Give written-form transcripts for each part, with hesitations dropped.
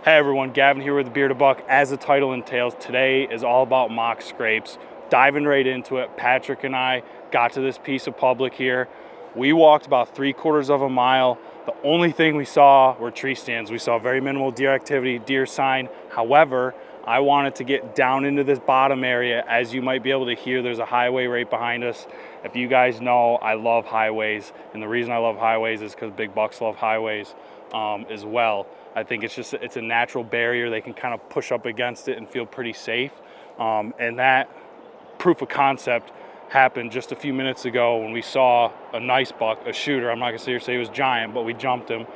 Hey everyone, Gavin here with the Bearded Buck. As the title entails, today is all about mock scrapes. Diving right into it, Patrick and I got to this piece of public here. We walked about 3/4 of a mile. The only thing we saw were tree stands. We saw very minimal deer activity, deer sign. However, I wanted to get down into this bottom area. As you might be able to hear, there's a highway right behind us. If you guys know, I love highways. And the reason I love highways is because big bucks love highways as well. I think it's a natural barrier. They can kind of push up against it and feel pretty safe. And that proof of concept happened just a few minutes ago when we saw a nice buck, a shooter. I'm not gonna sit here and say he was giant, but we jumped him.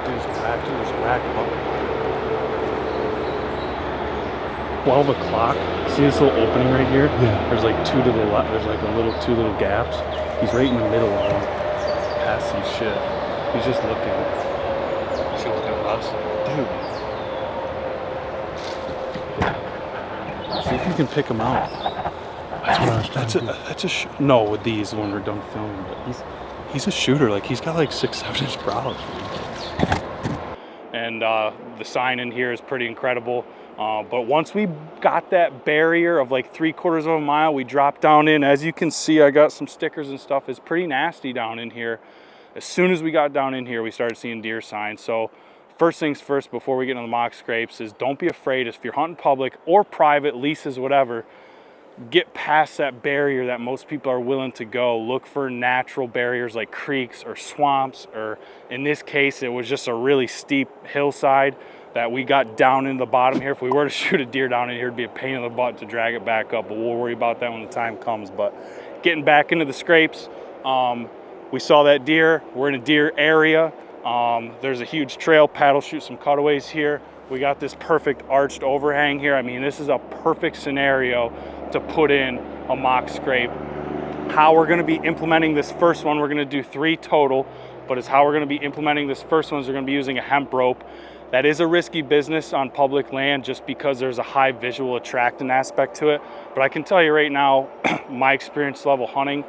There's a rack buck. 12 o'clock. See this little opening right here? Yeah. There's like two to the left. There's like two little gaps. He's right in the middle of them. Past some shit. He's just looking. Is he looking at us? Dude. See if you can pick him out. That's what I was trying to do. No, with these when we're done filming. But he's a shooter. Like he's got like 6-7 inch brows. And the sign in here is pretty incredible. But once we got that barrier of like 3/4 of a mile, we dropped down in. As you can see, I got some stickers and stuff. It's pretty nasty down in here. As soon as we got down in here, we started seeing deer signs. So first things first, before we get into the mock scrapes, is don't be afraid. If you're hunting public or private, leases, whatever, get past that barrier that most people are willing to go. Look for natural barriers like creeks or swamps, or in this case, it was just a really steep hillside that we got down in the bottom here. If we were to shoot a deer down in here, it'd be a pain in the butt to drag it back up, but we'll worry about that when the time comes. But getting back into the scrapes, we saw that deer. We're in a deer area. There's a huge trail, paddle shoot some cutaways here. We got this perfect arched overhang here. I mean, this is a perfect scenario to put in a mock scrape. How we're gonna be implementing this first one, we're gonna do 3 total, but it's how we're gonna be implementing this first one is we're gonna be using a hemp rope. That is a risky business on public land just because there's a high visual attractant aspect to it. But I can tell you right now, my experience level hunting,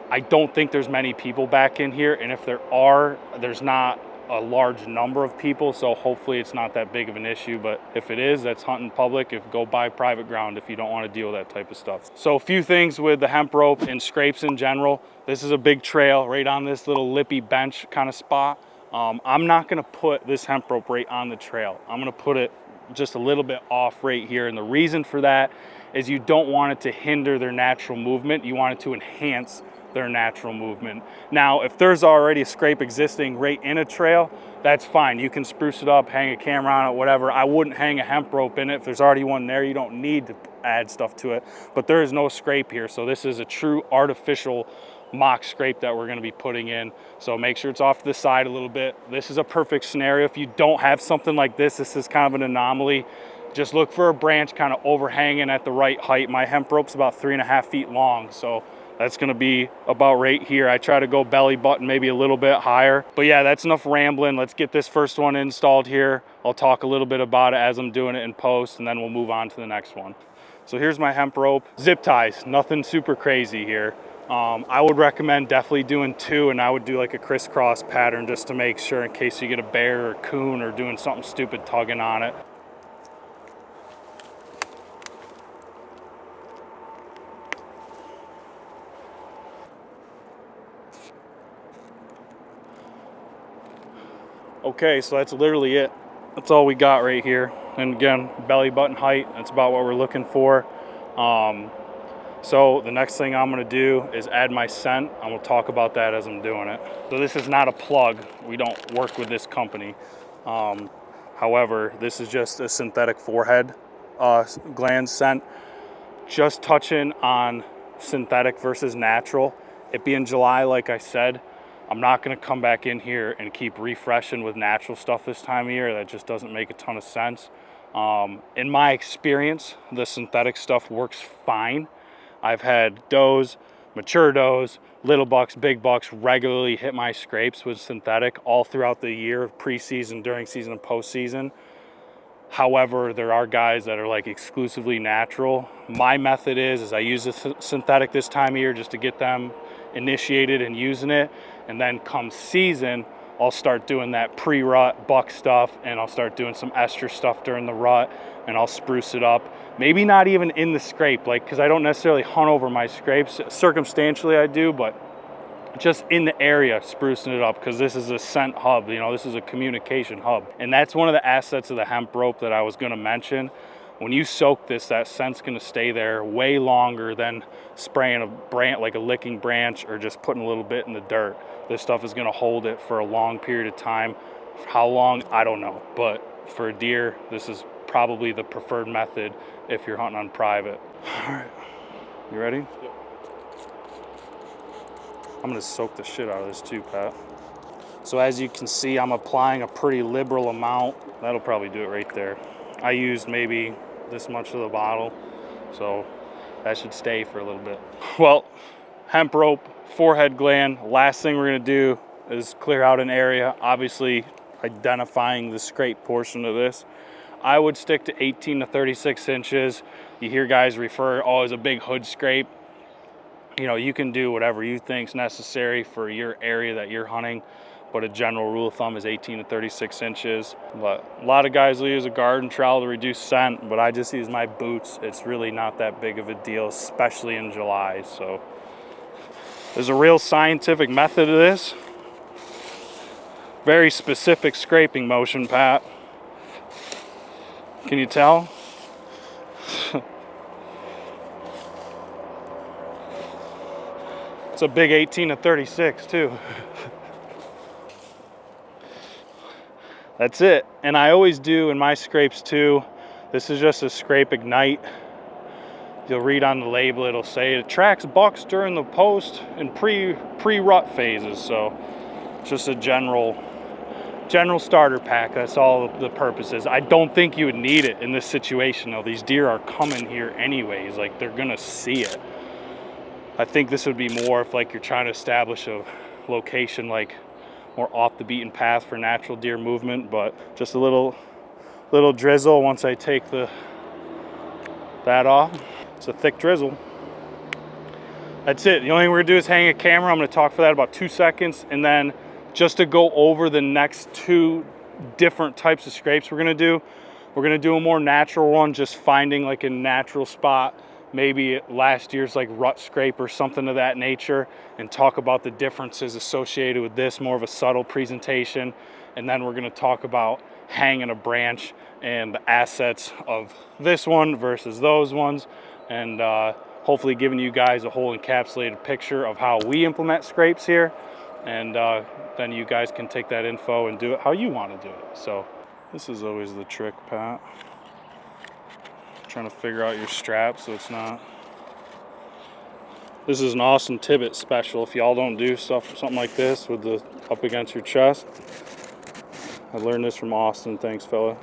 I don't think there's many people back in here. And if there are, there's not a large number of people. So hopefully it's not that big of an issue. But if it is, that's hunting public. Go buy private ground if you don't want to deal with that type of stuff. So a few things with the hemp rope and scrapes in general. This is a big trail right on this little lippy bench kind of spot. I'm not gonna put this hemp rope right on the trail. I'm gonna put it just a little bit off right here. And the reason for that is you don't want it to hinder their natural movement. You want it to enhance their natural movement. Now, if there's already a scrape existing right in a trail, that's fine. You can spruce it up, hang a camera on it, whatever. I wouldn't hang a hemp rope in it. If there's already one there, you don't need to add stuff to it. But there is no scrape here. So this is a true artificial mock scrape that we're going to be putting in. So make sure it's off to the side a little bit. This is a perfect scenario. If you don't have something like this is kind of an anomaly. Just look for a branch kind of overhanging at the right height. My hemp rope's about 3.5 feet long. So that's going to be about right here. I try to go belly button, maybe a little bit higher. But yeah, that's enough rambling. Let's get this first one installed here. I'll talk a little bit about it as I'm doing it in post, and then we'll move on to the next one. So here's my hemp rope. Zip ties, nothing super crazy here. I would recommend definitely doing 2, and I would do like a crisscross pattern just to make sure in case you get a bear or coon or doing something stupid tugging on it. Okay, so that's literally it. That's all we got right here. And again, belly button height, that's about what we're looking for. So the next thing I'm gonna do is add my scent. I'm gonna talk about that as I'm doing it. So this is not a plug. We don't work with this company. However, this is just a synthetic forehead gland scent. Just touching on synthetic versus natural. It being July, like I said, I'm not gonna come back in here and keep refreshing with natural stuff this time of year. That just doesn't make a ton of sense. In my experience, the synthetic stuff works fine. I've had does, mature does, little bucks, big bucks regularly hit my scrapes with synthetic all throughout the year, pre-season, during season, and post-season. However, there are guys that are like exclusively natural. My method is I use the synthetic this time of year just to get them initiated and using it. And then come season, I'll start doing that pre-rut buck stuff, and I'll start doing some ester stuff during the rut, and I'll spruce it up. Maybe not even in the scrape, like, because I don't necessarily hunt over my scrapes. Circumstantially I do, but just in the area, sprucing it up, because this is a scent hub, you know, this is a communication hub. And that's one of the assets of the hemp rope that I was gonna mention. When you soak this, that scent's gonna stay there way longer than spraying a branch, like a licking branch, or just putting a little bit in the dirt. This stuff is gonna hold it for a long period of time. How long, I don't know, but for a deer, this is probably the preferred method if you're hunting on private. All right, you ready? Yep. I'm gonna soak the shit out of this too, Pat. So as you can see, I'm applying a pretty liberal amount. That'll probably do it right there. I used maybe this much of the bottle, so that should stay for a little bit. Well, hemp rope, forehead gland. Last thing we're gonna do is clear out an area, obviously identifying the scrape portion of this. I would stick to 18 to 36 inches. You hear guys refer, oh, it's a big hood scrape. You know, you can do whatever you think's necessary for your area that you're hunting, but a general rule of thumb is 18 to 36 inches. But a lot of guys will use a garden trowel to reduce scent, but I just use my boots. It's really not that big of a deal, especially in July. So there's a real scientific method to this. Very specific scraping motion, Pat. Can you tell? It's a big 18 to 36 too. That's it. And I always do in my scrapes too. This is just a scrape ignite. You'll read on the label, it'll say it tracks bucks during the post and pre-rut phases. So just a general starter pack. That's all the purpose is. I don't think you would need it in this situation though. These deer are coming here anyways, like they're gonna see it. I think this would be more if like you're trying to establish a location like more off the beaten path for natural deer movement, but just a little drizzle once I take that off. It's a thick drizzle. That's it. The only thing we're gonna do is hang a camera. I'm gonna talk for that about 2 seconds, and then just to go over the next 2 different types of scrapes we're gonna do a more natural one, just finding like a natural spot, maybe last year's like rut scrape or something of that nature, and talk about the differences associated with this, more of a subtle presentation. And then we're gonna talk about hanging a branch and the assets of this one versus those ones, and hopefully giving you guys a whole encapsulated picture of how we implement scrapes here. And then you guys can take that info and do it how you want to do it. So this is always the trick, Pat. Trying to figure out your strap so it's not. This is an Austin Tibbet special. If y'all don't do something like this with the up against your chest. I learned this from Austin. Thanks, fella.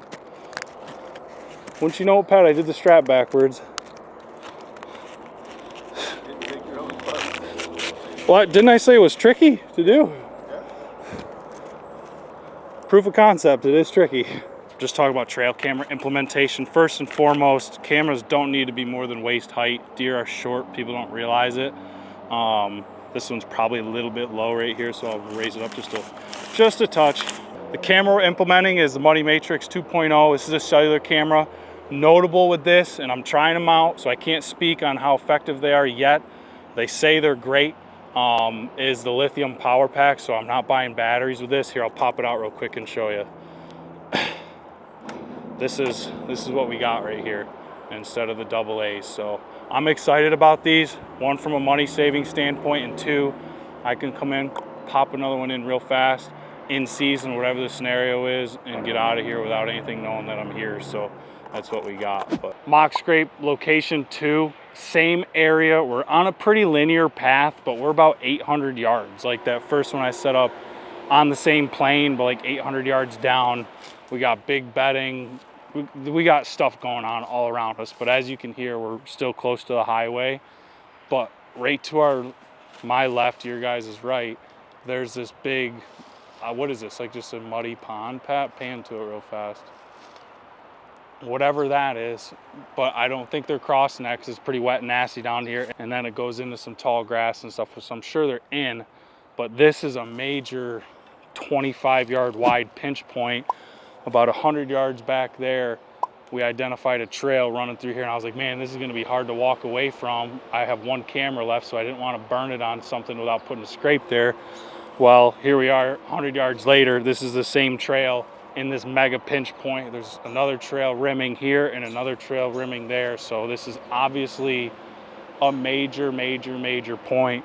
Wouldn't you know it, Pat? I did the strap backwards. Well, didn't I say it was tricky to do? Yeah. Proof of concept, it is tricky. Just talk about trail camera implementation. First and foremost, cameras don't need to be more than waist height. Deer are short, people don't realize it. This one's probably a little bit low right here, so I'll raise it up just a touch. The camera we're implementing is the Money Matrix 2.0. This is a cellular camera. Notable with this, and I'm trying them out, so I can't speak on how effective they are yet. They say they're great. Is the lithium power pack, so I'm not buying batteries with this. Here, I'll pop it out real quick and show you. This is what we got right here instead of the AA's. So I'm excited about these. One, from a money saving standpoint, and 2, I can come in, pop another one in real fast, in season, whatever the scenario is, and get out of here without anything knowing that I'm here. So that's what we got. But mock scrape location 2, same area. We're on a pretty linear path, but we're about 800 yards. Like that first one I set up on the same plane, but like 800 yards down. We got big bedding. We got stuff going on all around us, but as you can hear, we're still close to the highway. But right to my left, your guys is right, there's this big, what is this, like just a muddy pond, Pat? Pan to it real fast. Whatever that is, but I don't think they're crossing that because it's pretty wet and nasty down here. And then it goes into some tall grass and stuff, so I'm sure they're in. But this is a major 25-yard wide pinch point. About 100 yards back there, we identified a trail running through here, and I was like, man, this is gonna be hard to walk away from. I have one camera left, so I didn't want to burn it on something without putting a scrape there. Well, here we are 100 yards later. This is the same trail in this mega pinch point. There's another trail rimming here and another trail rimming there. So this is obviously a major point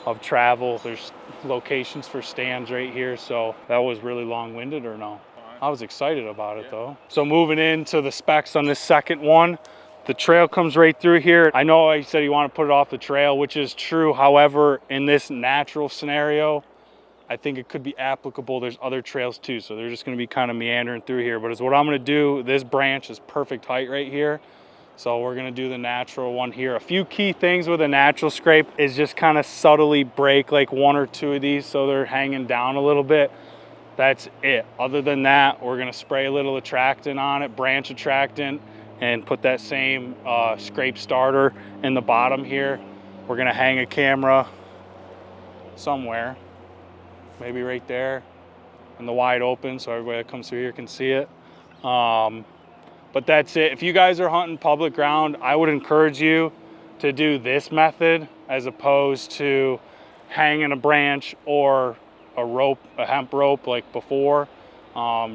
of travel. There's locations for stands right here. So that was really long-winded, or no? I was excited about it though. So moving into the specs on this second one, the trail comes right through here. I know I said you want to put it off the trail, which is true. However, in this natural scenario, I think it could be applicable. There's other trails too, so they're just going to be kind of meandering through here. But it's what I'm going to do. This branch is perfect height right here, so we're going to do the natural one here. A few key things with a natural scrape is just kind of subtly break like one or two of these so they're hanging down a little bit. That's it. Other than that, we're going to spray a little attractant on it, branch attractant, and put that same scrape starter in the bottom here. We're going to hang a camera somewhere, maybe right there in the wide open, so everybody that comes through here can see it. But that's it. If you guys are hunting public ground, I would encourage you to do this method as opposed to hanging a branch or a rope, a hemp rope like before,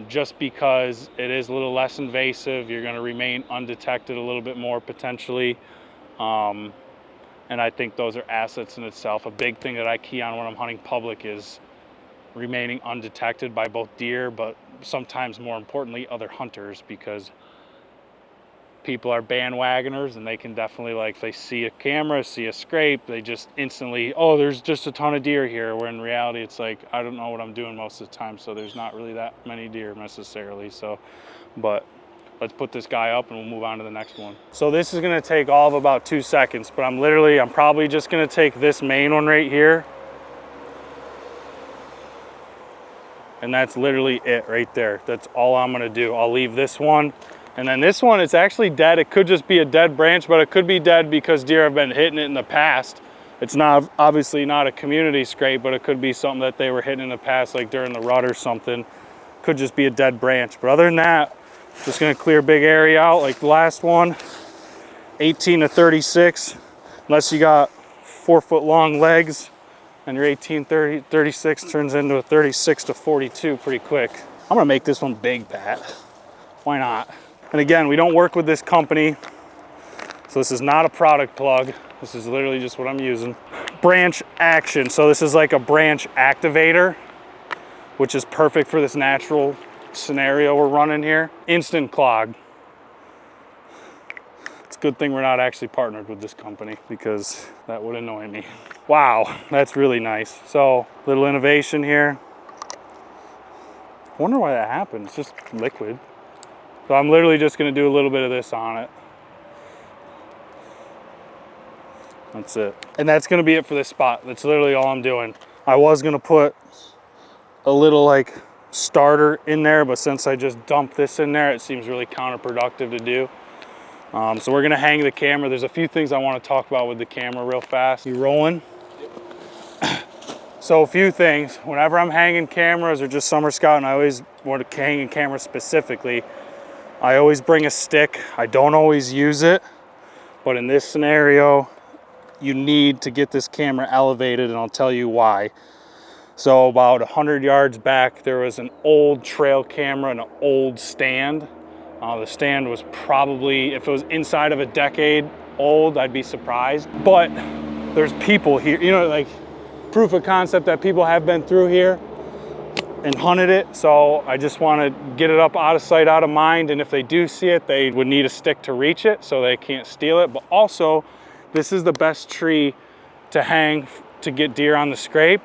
just because it is a little less invasive. You're going to remain undetected a little bit more potentially. And I think those are assets in itself. A big thing that I key on when I'm hunting public is remaining undetected by both deer, but sometimes more importantly, other hunters, because people are bandwagoners and they can definitely, like, if they see a camera, see a scrape, they just instantly, oh, there's just a ton of deer here, where in reality it's like, I don't know what I'm doing most of the time, so there's not really that many deer necessarily. So, but let's put this guy up and we'll move on to the next one. So this is going to take all of about 2 seconds, but I'm probably just going to take this main one right here, and that's literally it right there. That's all I'm going to do. I'll leave this one. And then this one, it's actually dead. It could just be a dead branch, but it could be dead because deer have been hitting it in the past. It's not, obviously not a community scrape, but it could be something that they were hitting in the past, like during the rut or something. Could just be a dead branch. But other than that, just gonna clear a big area out like the last one. 18 to 36, unless you got 4 foot long legs, and your 36 turns into a 36 to 42 pretty quick. I'm gonna make this one big, Pat. Why not? And again, we don't work with this company, so this is not a product plug. This is literally just what I'm using. Branch action. So this is like a branch activator, which is perfect for this natural scenario we're running here. Instant clog. It's a good thing we're not actually partnered with this company, because that would annoy me. Wow, that's really nice. So, little innovation here. I wonder why that happened. It's just liquid. So I'm literally just going to do a little bit of this on it. That's it. And that's going to be it for this spot. That's literally all I'm doing. I was going to put a little like starter in there, but since I just dumped this in there, it seems really counterproductive to do. So we're going to hang the camera. There's a few things I want to talk about with the camera real fast. You rolling? So a few things. Whenever I'm hanging cameras or just summer scouting, I always want to hang a camera specifically. I always bring a stick. I don't always use it, but in this scenario, you need to get this camera elevated, and I'll tell you why. So about 100 yards back, there was an old trail camera and an old stand. The stand was probably, if it was inside of a decade old, I'd be surprised. But there's people here, you know, like proof of concept that people have been through here and hunted it. So I just want to get it up out of sight, out of mind. And if they do see it, they would need a stick to reach it so they can't steal it. But also, this is the best tree to hang to get deer on the scrape.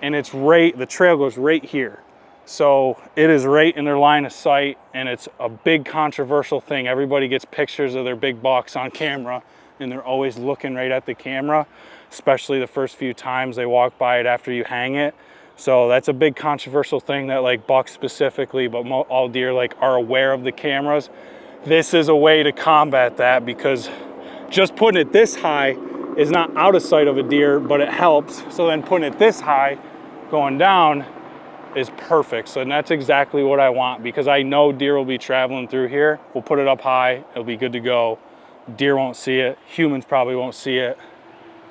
And it's right, the trail goes right here. So it is right in their line of sight, and it's a big controversial thing. Everybody gets pictures of their big bucks on camera, and they're always looking right at the camera, especially the first few times they walk by it after you hang it. So that's a big controversial thing that like bucks specifically, but all deer like are aware of the cameras. This is a way to combat that, because just putting it this high is not out of sight of a deer, but it helps. So then putting it this high, going down, is perfect. So that's exactly what I want, because I know deer will be traveling through here. We'll put it up high, it'll be good to go. Deer won't see it, humans probably won't see it,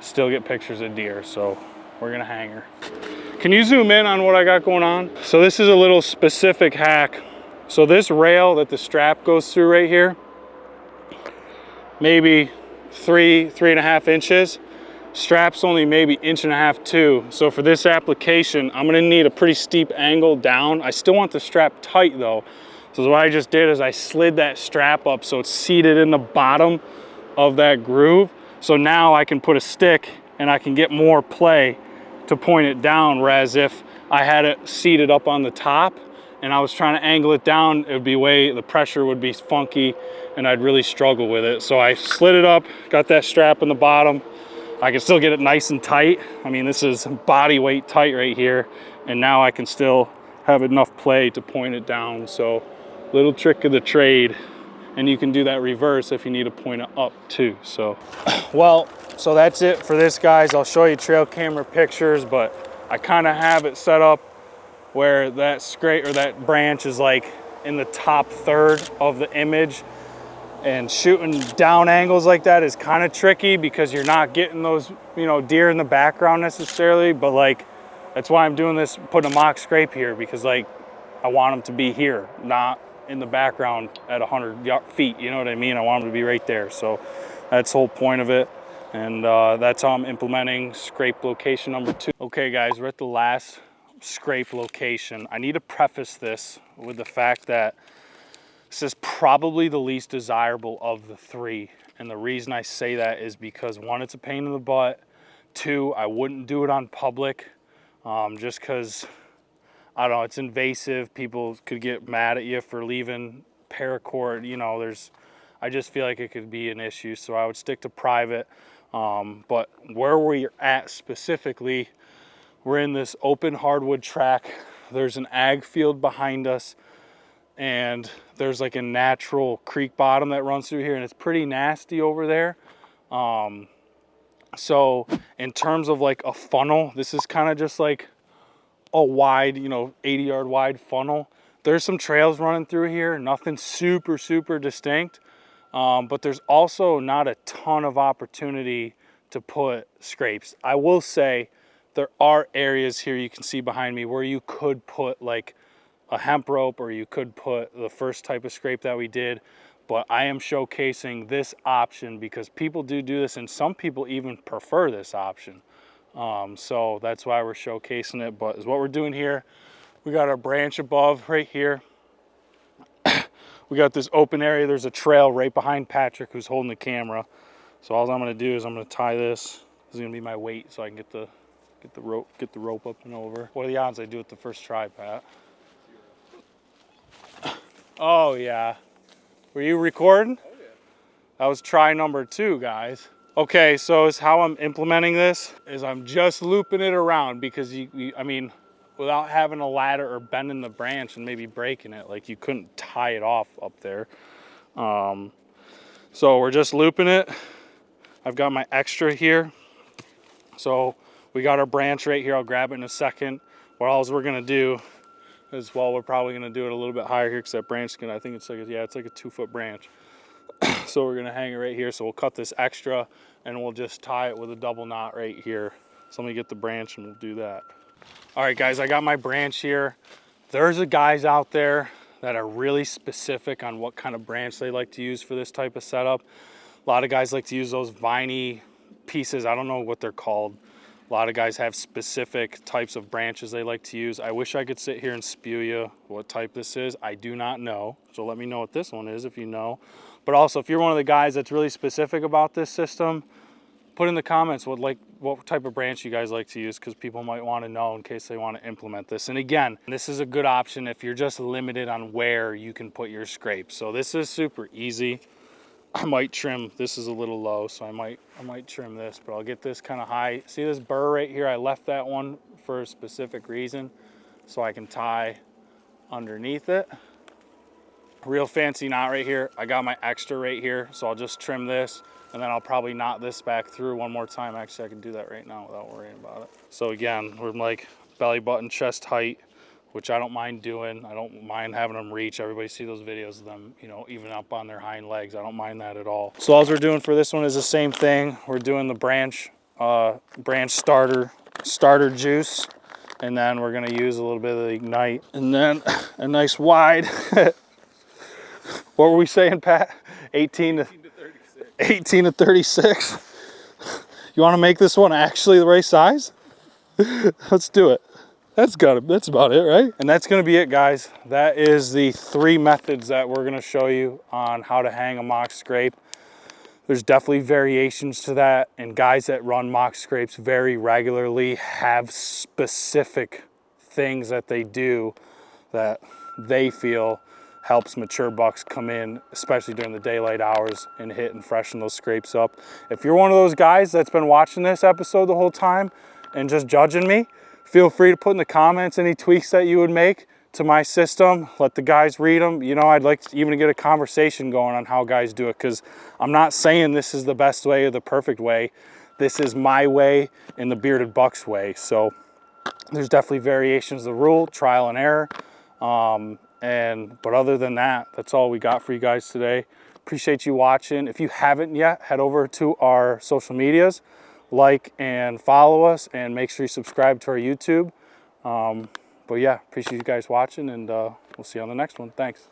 still get pictures of deer. So we're gonna hang her. Can you zoom in on what I got going on? So this is a little specific hack. So this rail that the strap goes through right here, maybe 3.5 inches. Strap's only maybe 1.5 inches, 2. So for this application, I'm gonna need a pretty steep angle down. I still want the strap tight though. So what I just did is I slid that strap up so it's seated in the bottom of that groove. So now I can put a stick and I can get more play to point it down, whereas if I had it seated up on the top and I was trying to angle it down, it would be the pressure would be funky and I'd really struggle with it. So I slid it up, got that strap in the bottom. I can still get it nice and tight. I mean, this is body weight tight right here. And now I can still have enough play to point it down. So little trick of the trade. And you can do that reverse if you need to point it up too. So, well, so that's it for this, guys. I'll show you trail camera pictures, but I kind of have it set up where that scrape or that branch is like in the top third of the image. And shooting down angles like that is kind of tricky because you're not getting those, you know, deer in the background necessarily, but like, that's why I'm doing this, putting a mock scrape here, because like, I want them to be here, not in the background at 100 feet, you know what I mean? I want them to be right there. So that's the whole point of it. And that's how I'm implementing scrape location number 2. Okay guys, we're at the last scrape location. I need to preface this with the fact that this is probably the least desirable of the 3. And the reason I say that is because 1, it's a pain in the butt. 2, I wouldn't do it on public just because, I don't know, it's invasive. People could get mad at you for leaving paracord. You know, I just feel like it could be an issue. So I would stick to private. But where we're at specifically, we're in this open hardwood track. There's an ag field behind us. And there's like a natural creek bottom that runs through here, and it's pretty nasty over there. So in terms of like a funnel, this is kind of just like a wide, you know, 80-yard wide funnel. There's some trails running through here, nothing super distinct, but there's also not a ton of opportunity to put scrapes. I will say there are areas here you can see behind me where you could put like a hemp rope, or you could put the first type of scrape that we did, but I am showcasing this option because people do this, and some people even prefer this option. So that's why we're showcasing it. But is what we're doing here. We got our branch above right here. We got this open area. There's a trail right behind Patrick, who's holding the camera. So all I'm going to do is I'm going to tie this. This is going to be my weight, so I can get the rope up and over. What are the odds I do it the first try, Pat? Oh yeah. Were you recording? Oh yeah. That was try number 2, guys. Okay, so is how I'm implementing this is I'm just looping it around, because I mean, without having a ladder or bending the branch and maybe breaking it, like you couldn't tie it off up there. So we're just looping it. I've got my extra here. So we got our branch right here. I'll grab it in a second. What else we're gonna do is, well, we're probably gonna do it a little bit higher here, because that branch is gonna, I think it's like it's like a 2-foot branch. So we're gonna hang it right here. So we'll cut this extra and we'll just tie it with a double knot right here. So let me get the branch and we'll do that. All right guys, I got my branch here. There's guys out there that are really specific on what kind of branch they like to use for this type of setup. A lot of guys like to use those viney pieces. I don't know what they're called. A lot of guys have specific types of branches they like to use. I wish I could sit here and spew you what type this is. I do not know. So let me know what this one is if you know. But also, if you're one of the guys that's really specific about this system, put in the comments what type of branch you guys like to use, because people might want to know in case they want to implement this. And again, this is a good option if you're just limited on where you can put your scrapes. So this is super easy. I might trim, this is a little low, so I might trim this, but I'll get this kind of high. See this burr right here? I left that one for a specific reason, so I can tie underneath it. Real fancy knot right here. I got my extra right here, so I'll just trim this, And then I'll probably knot this back through one more time. Actually, I can do that right now without worrying about it. So again, we're like belly button, chest height, which I don't mind doing. I don't mind having them reach. Everybody see those videos of them, you know, even up on their hind legs. I don't mind that at all. So all we're doing for this one is the same thing. We're doing the branch starter juice. And then we're gonna use a little bit of the Ignite. And then a nice wide, what were we saying, Pat? 18 to 36. 18 to 36. You wanna make this one actually the right size? Let's do it. That's about it, right? And that's gonna be it, guys. That is the 3 methods that we're gonna show you on how to hang a mock scrape. There's definitely variations to that, and guys that run mock scrapes very regularly have specific things that they do that they feel helps mature bucks come in, especially during the daylight hours, and hit and freshen those scrapes up. If you're one of those guys that's been watching this episode the whole time and just judging me, feel free to put in the comments any tweaks that you would make to my system. Let the guys read them. You know, I'd like to even get a conversation going on how guys do it, because I'm not saying this is the best way or the perfect way. This is my way and the Bearded Bucks way. So there's definitely variations of the rule, trial and error. But other than that, that's all we got for you guys today. Appreciate you watching. If you haven't yet, head over to our social medias, like and follow us, and make sure you subscribe to our YouTube. But yeah, appreciate you guys watching, and we'll see you on the next one. Thanks.